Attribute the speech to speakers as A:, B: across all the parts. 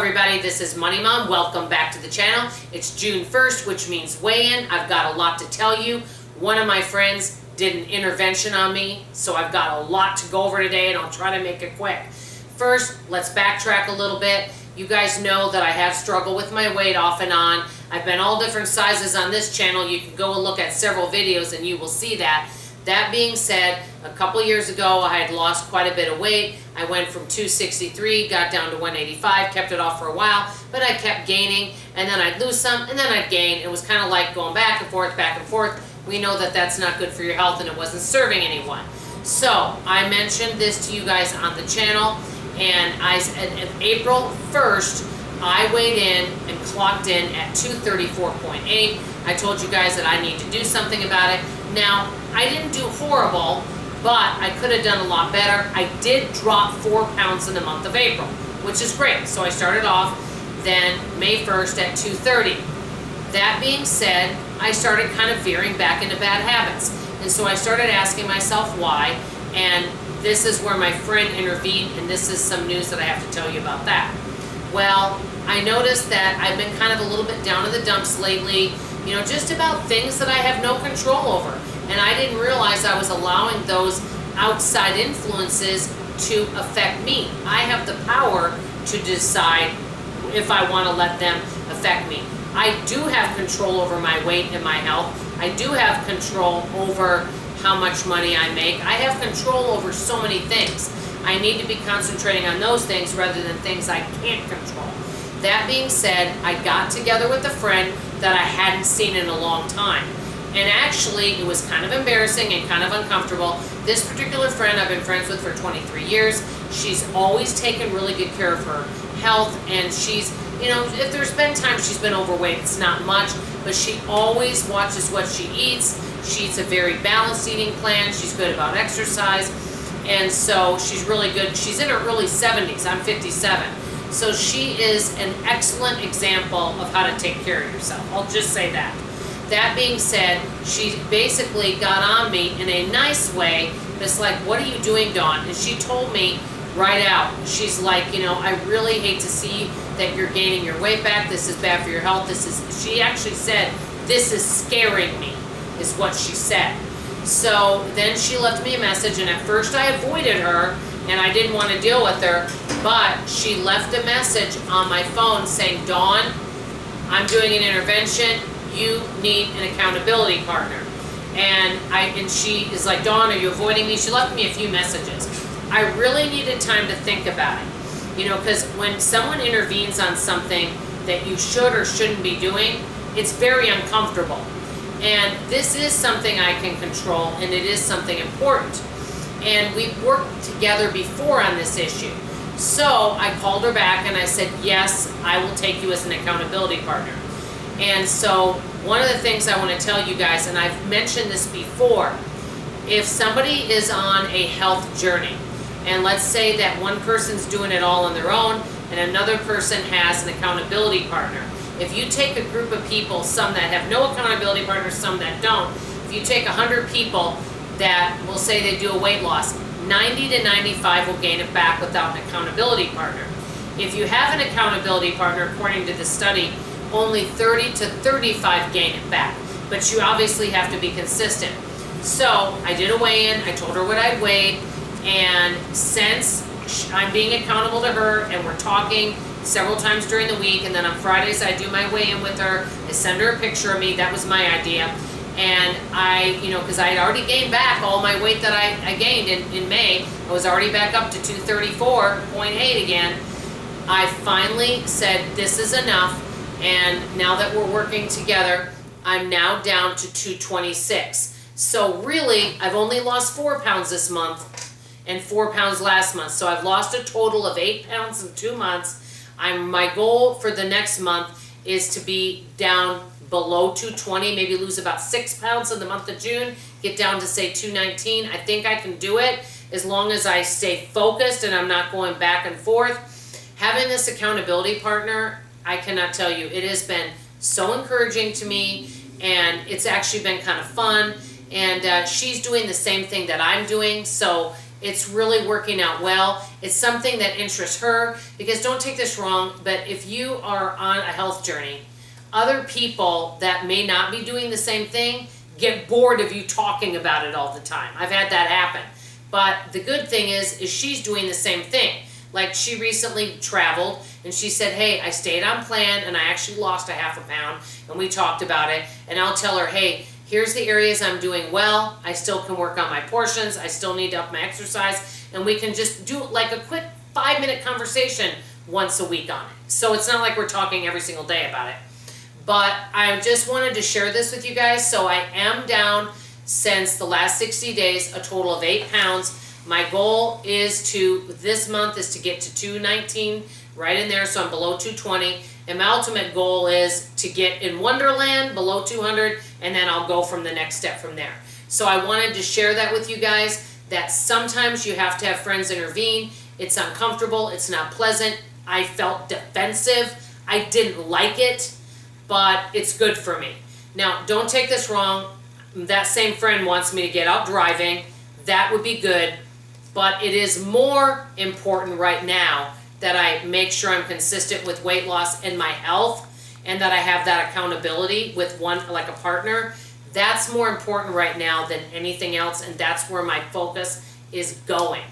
A: everybody, this is Money Mom. Welcome back to the channel. It's June 1st, which means weigh-in. I've got a lot to tell you. One of my friends did an intervention on me, so I've got a lot to go over today, and I'll try to make it quick. First, let's backtrack a little bit. You guys know that I have struggled with my weight off and on. I've been all different sizes on this channel. You can go and look at several videos and you will see that. That being said, a couple years ago I had lost quite a bit of weight. I went from 263, got down to 185, kept it off for a while, but I kept gaining, and then I'd lose some, and then I'd gain. It was kind of like going back and forth, back and forth. We know that that's not good for your health, and it wasn't serving anyone. So I mentioned this to you guys on the channel, and I said April 1st, I weighed in and clocked in at 234.8. I told you guys that I need to do something about it. Now, I didn't do horrible, but I could have done a lot better. I did drop 4 pounds in the month of April, which is great. So I started off then May 1st at 230. That being said, I started kind of veering back into bad habits. And so I started asking myself why, and this is where my friend intervened, and this is some news that I have to tell you about that. Well, I noticed that I've been kind of a little bit down in the dumps lately, you know, just about things that I have no control over. And I didn't realize I was allowing those outside influences to affect me. I have the power to decide if I want to let them affect me. I do have control over my weight and my health. I do have control over how much money I make. I have control over so many things. I need to be concentrating on those things rather than things I can't control. That being said, I got together with a friend that I hadn't seen in a long time. And actually, it was kind of embarrassing and kind of uncomfortable. This particular friend I've been friends with for 23 years. She's always taken really good care of her health, and she's, you know, if there's been times she's been overweight, it's not much, but she always watches what she eats. She eats a very balanced eating plan. She's good about exercise, and so she's really good. She's in her early 70s. I'm 57. So she is an excellent example of how to take care of yourself. I'll just say that. That being said, she basically got on me in a nice way. It's like, what are you doing, Dawn? And she told me right out. She's like, you know, I really hate to see that you're gaining your weight back. This is bad for your health. She actually said, this is scaring me, is what she said. So then she left me a message, and at first I avoided her, and I didn't want to deal with her, but she left a message on my phone saying, Dawn, I'm doing an intervention. You need an accountability partner. And she is like, Dawn, are you avoiding me? She left me a few messages. I really needed time to think about it. You know, because when someone intervenes on something that you should or shouldn't be doing, it's very uncomfortable. And this is something I can control, and it is something important. And we've worked together before on this issue. So I called her back and I said, yes, I will take you as an accountability partner. And so one of the things I want to tell you guys, and I've mentioned this before, if somebody is on a health journey, and let's say that one person's doing it all on their own and another person has an accountability partner. If you take a group of people, some that have no accountability partners, some that don't, if you take 100 people that will say they do a weight loss, 90 to 95 will gain it back without an accountability partner. If you have an accountability partner, according to the study, only 30 to 35 gain it back, but you obviously have to be consistent. So I did a weigh-in, I told her what I weighed, and since I'm being accountable to her and we're talking several times during the week, and then on Fridays I do my weigh-in with her, I send her a picture of me. That was my idea. And I, you know, because I had already gained back all my weight that I gained in May. I was already back up to 234.8 again. I finally said, this is enough. And now that we're working together, I'm now down to 226. So really, I've only lost 4 pounds this month and 4 pounds last month. So I've lost a total of 8 pounds in 2 months. My goal for the next month is to be down below 220, maybe lose about 6 pounds in the month of June, get down to say 219. I think I can do it as long as I stay focused and I'm not going back and forth. Having this accountability partner, I cannot tell you, it has been so encouraging to me, and it's actually been kind of fun. And she's doing the same thing that I'm doing, so It's really working out well. It's something that interests her, because don't take this wrong, but if you are on a health journey, other people that may not be doing the same thing get bored of you talking about it all the time. I've had that happen. But the good thing is she's doing the same thing. Like, she recently traveled and she said, hey, I stayed on plan and I actually lost a half a pound, and we talked about it. And I'll tell her, hey, here's the areas I'm doing well. I still can work on my portions. I still need to up my exercise. And we can just do like a quick 5-minute conversation once a week on it. So it's not like we're talking every single day about it. But I just wanted to share this with you guys. So I am down, since the last 60 days, a total of 8 pounds. My goal is this month is to get to 219, right in there, so I'm below 220. And my ultimate goal is to get in Wonderland below 200, and then I'll go from the next step from there. So I wanted to share that with you guys, that sometimes you have to have friends intervene. It's uncomfortable, it's not pleasant. I felt defensive, I didn't like it, but it's good for me. Now, don't take this wrong. That same friend wants me to get out driving. That would be good. But it is more important right now that I make sure I'm consistent with weight loss and my health, and that I have that accountability with like a partner. That's more important right now than anything else, and that's where my focus is going.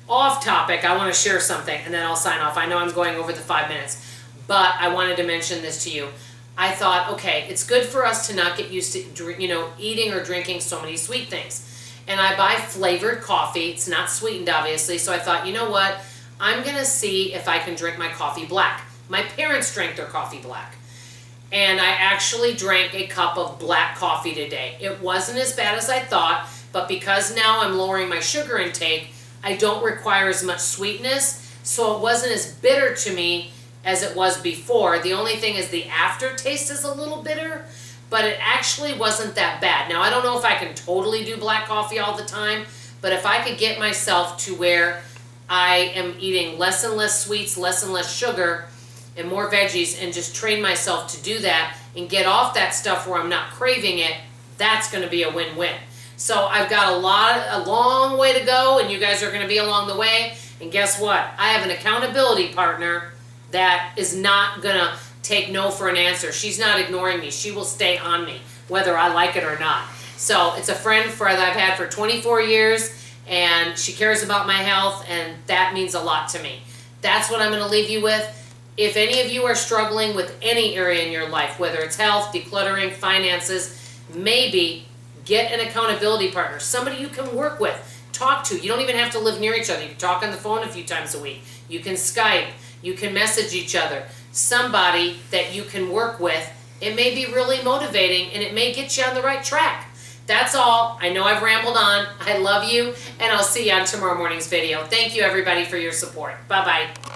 A: Off topic, I want to share something, and then I'll sign off. I know I'm going over the 5 minutes, but I wanted to mention this to you. I thought, okay, it's good for us to not get used to, eating or drinking so many sweet things. And I buy flavored coffee. It's not sweetened, obviously. So I thought, you know what? I'm going to see if I can drink my coffee black. My parents drank their coffee black. And I actually drank a cup of black coffee today. It wasn't as bad as I thought, but because now I'm lowering my sugar intake, I don't require as much sweetness. So it wasn't as bitter to me as it was before. The only thing is the aftertaste is a little bitter, but it actually wasn't that bad. Now, I don't know if I can totally do black coffee all the time, but if I could get myself to where I am eating less and less sweets, less and less sugar, and more veggies, and just train myself to do that and get off that stuff where I'm not craving it, that's going to be a win-win. So I've got a long way to go, and you guys are going to be along the way. And guess what? I have an accountability partner that is not going to take no for an answer. She's not ignoring me. She will stay on me, whether I like it or not. So it's a friend that I've had for 24 years, and she cares about my health, and that means a lot to me. That's what I'm going to leave you with. If any of you are struggling with any area in your life, whether it's health, decluttering, finances, maybe get an accountability partner, somebody you can work with, talk to. You don't even have to live near each other. You can talk on the phone a few times a week. You can Skype. You can message each other. Somebody that you can work with. It may be really motivating, and it may get you on the right track. That's all. I know I've rambled on. I love you, and I'll see you on tomorrow morning's video. Thank you, everybody, for your support. Bye-bye.